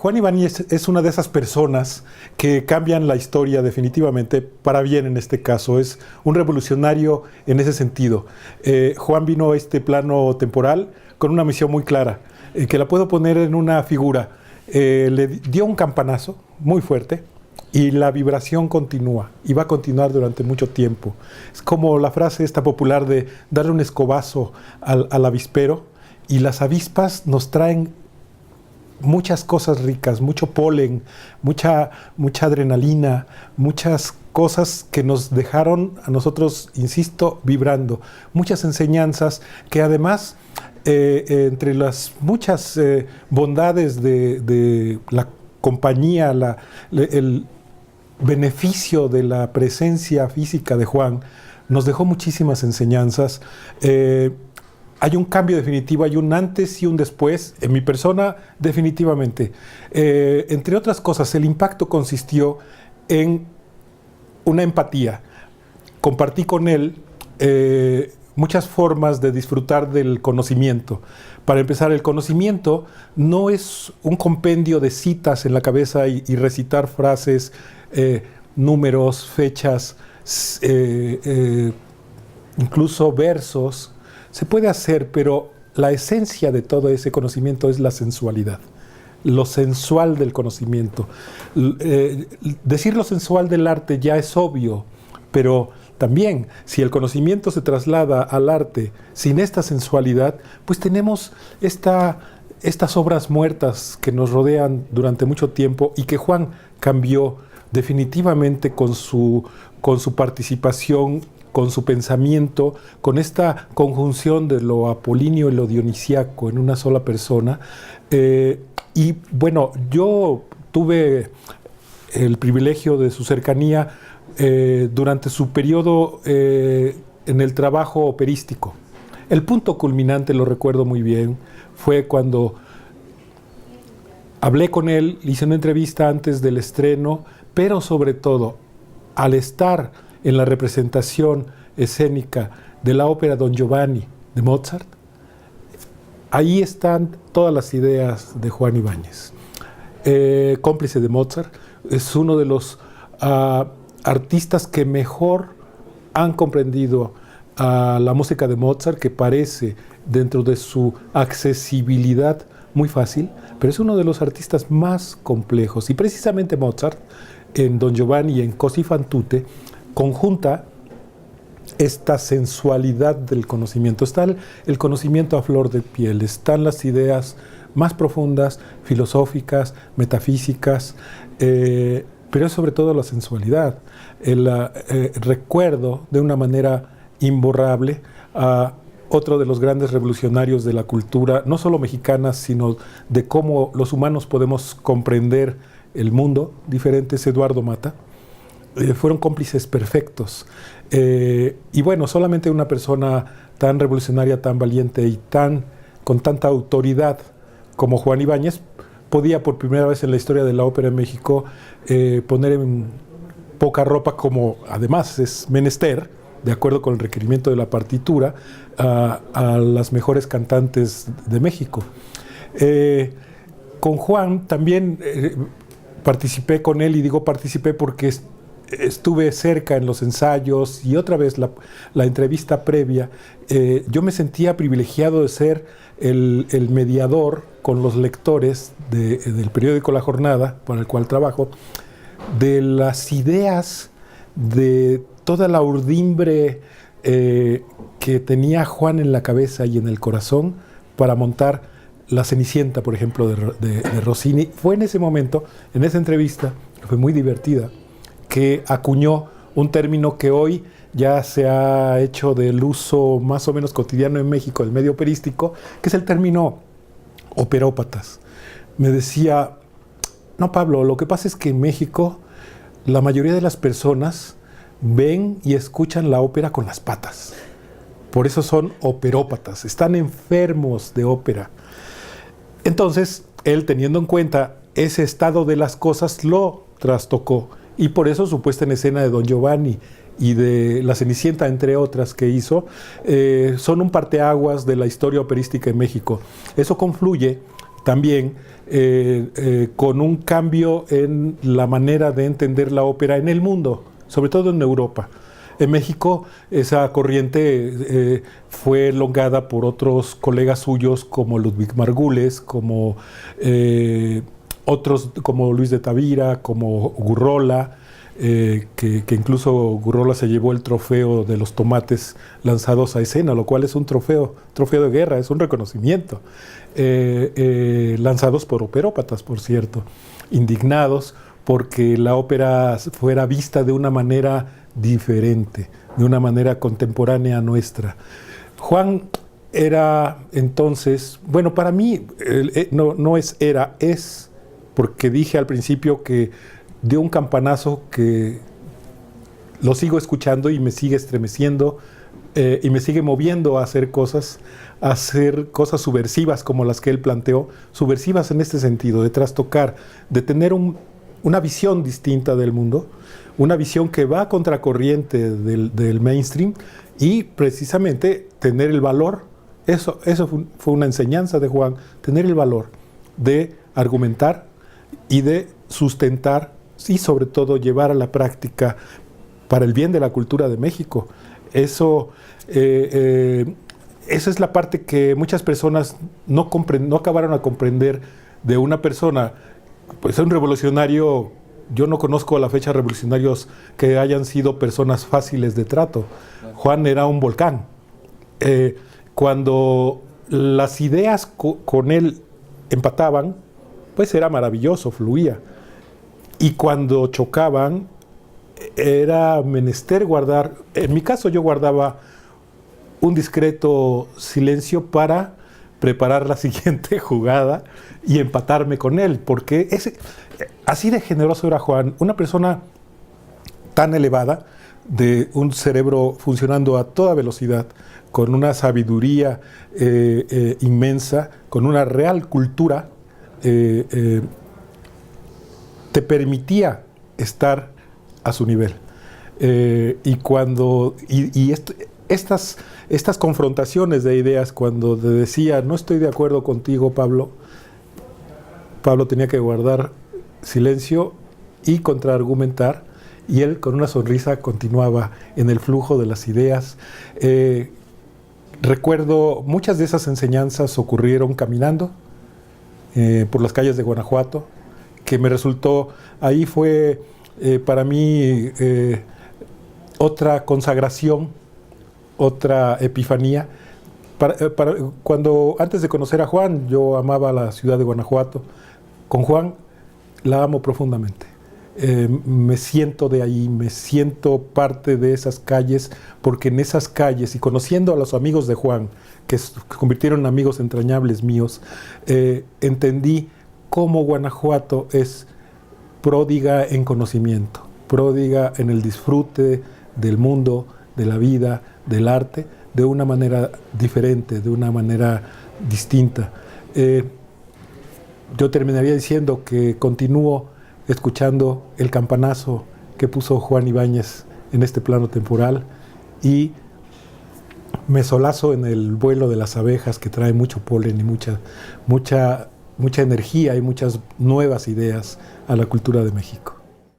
Juan Ibáñez es una de esas personas que cambian la historia definitivamente para bien en este caso. Es un revolucionario en ese sentido. Juan vino a este plano temporal con una misión muy clara, que la puedo poner en una figura. Le dio un campanazo muy fuerte y la vibración continúa y va a continuar durante mucho tiempo. Es como la frase esta popular de darle un escobazo al avispero, y las avispas nos traen muchas cosas ricas, mucho polen, mucha adrenalina, muchas cosas que nos dejaron a nosotros, insisto, vibrando. Muchas enseñanzas que además, entre las muchas bondades de la compañía, el beneficio de la presencia física de Juan, nos dejó muchísimas enseñanzas. Hay un cambio definitivo, hay un antes y un después, en mi persona definitivamente. Entre otras cosas, el impacto consistió en una empatía. Compartí con él muchas formas de disfrutar del conocimiento. Para empezar, el conocimiento no es un compendio de citas en la cabeza y recitar frases, números, fechas, incluso versos. Se puede hacer, pero la esencia de todo ese conocimiento es la sensualidad, lo sensual del conocimiento. Decir lo sensual del arte ya es obvio, pero también si el conocimiento se traslada al arte sin esta sensualidad, pues tenemos estas obras muertas que nos rodean durante mucho tiempo y que Juan cambió definitivamente con su participación, con su pensamiento, con esta conjunción de lo apolíneo y lo dionisíaco en una sola persona. Y bueno, yo tuve el privilegio de su cercanía durante su periodo en el trabajo operístico. El punto culminante, lo recuerdo muy bien, fue cuando hablé con él, hice una entrevista antes del estreno, pero sobre todo, al estar en la representación escénica de la ópera Don Giovanni de Mozart, ahí están todas las ideas de Juan Ibáñez. Cómplice de Mozart, es uno de los artistas que mejor han comprendido a la música de Mozart, que parece, dentro de su accesibilidad, muy fácil, pero es uno de los artistas más complejos. Y precisamente Mozart, en Don Giovanni y en Così fan tutte, conjunta esta sensualidad del conocimiento. Está el conocimiento a flor de piel, están las ideas más profundas, filosóficas, metafísicas, pero es sobre todo la sensualidad. Recuerdo de una manera imborrable a otro de los grandes revolucionarios de la cultura, no solo mexicana, sino de cómo los humanos podemos comprender el mundo diferente, es Eduardo Mata. Fueron cómplices perfectos. Y bueno, solamente una persona tan revolucionaria, tan valiente y con tanta autoridad como Juan Ibáñez podía por primera vez en la historia de la ópera en México poner en poca ropa, como además es menester, de acuerdo con el requerimiento de la partitura, a las mejores cantantes de México. Con Juan también participé con él, y digo participé porque estuve cerca en los ensayos, y otra vez la entrevista previa. Yo me sentía privilegiado de ser el mediador con los lectores del periódico La Jornada, para el cual trabajo, de las ideas, de toda la urdimbre que tenía Juan en la cabeza y en el corazón para montar La Cenicienta, por ejemplo, de Rossini. Fue en ese momento, en esa entrevista, que fue muy divertida, que acuñó un término que hoy ya se ha hecho del uso más o menos cotidiano en México, del medio operístico, que es el término operópatas. Me decía, no, Pablo, lo que pasa es que en México la mayoría de las personas ven y escuchan la ópera con las patas. Por eso son operópatas, están enfermos de ópera. Entonces, él, teniendo en cuenta ese estado de las cosas, lo trastocó. Y por eso su puesta en escena de Don Giovanni y de La Cenicienta, entre otras que hizo, son un parteaguas de la historia operística en México. Eso confluye también con un cambio en la manera de entender la ópera en el mundo, sobre todo en Europa. En México esa corriente fue elongada por otros colegas suyos como Ludwig Margules, como otros como Luis de Tavira, como Gurrola, que incluso Gurrola se llevó el trofeo de los tomates lanzados a escena, lo cual es un trofeo de guerra, es un reconocimiento. Lanzados por operópatas, por cierto, indignados porque la ópera fuera vista de una manera diferente, de una manera contemporánea a nuestra. Juan era entonces, bueno, para mí no es era, es, porque dije al principio que dio un campanazo que lo sigo escuchando y me sigue estremeciendo y me sigue moviendo a hacer cosas subversivas como las que él planteó, subversivas en este sentido, de trastocar, de tener una visión distinta del mundo, una visión que va a contracorriente del mainstream y precisamente tener el valor, eso fue una enseñanza de Juan, tener el valor de argumentar y de sustentar y sobre todo llevar a la práctica para el bien de la cultura de México. Esa es la parte que muchas personas no acabaron a comprender de una persona, pues un revolucionario. Yo no conozco a la fecha revolucionarios que hayan sido personas fáciles de trato. Juan era un volcán. Cuando las ideas con él empataban, pues era maravilloso, fluía. Y cuando chocaban, era menester guardar, en mi caso yo guardaba un discreto silencio para preparar la siguiente jugada y empatarme con él, porque así de generoso era Juan, una persona tan elevada, de un cerebro funcionando a toda velocidad, con una sabiduría inmensa, con una real cultura, te permitía estar a su nivel. Estas confrontaciones de ideas, cuando te decía, no estoy de acuerdo contigo, Pablo tenía que guardar silencio y contraargumentar, y él con una sonrisa continuaba en el flujo de las ideas. Recuerdo, muchas de esas enseñanzas ocurrieron caminando por las calles de Guanajuato, que me resultó, ahí fue para mí otra consagración, otra epifanía. Cuando antes de conocer a Juan, yo amaba la ciudad de Guanajuato. Con Juan la amo profundamente. Me siento de ahí, me siento parte de esas calles, porque en esas calles, y conociendo a los amigos de Juan, que se convirtieron en amigos entrañables míos, entendí cómo Guanajuato es pródiga en conocimiento, pródiga en el disfrute del mundo, de la vida, del arte, de una manera diferente, de una manera distinta. Yo terminaría diciendo que continúo escuchando el campanazo que puso Juan Ibáñez en este plano temporal y me solazo en el vuelo de las abejas, que trae mucho polen y mucha energía y muchas nuevas ideas a la cultura de México.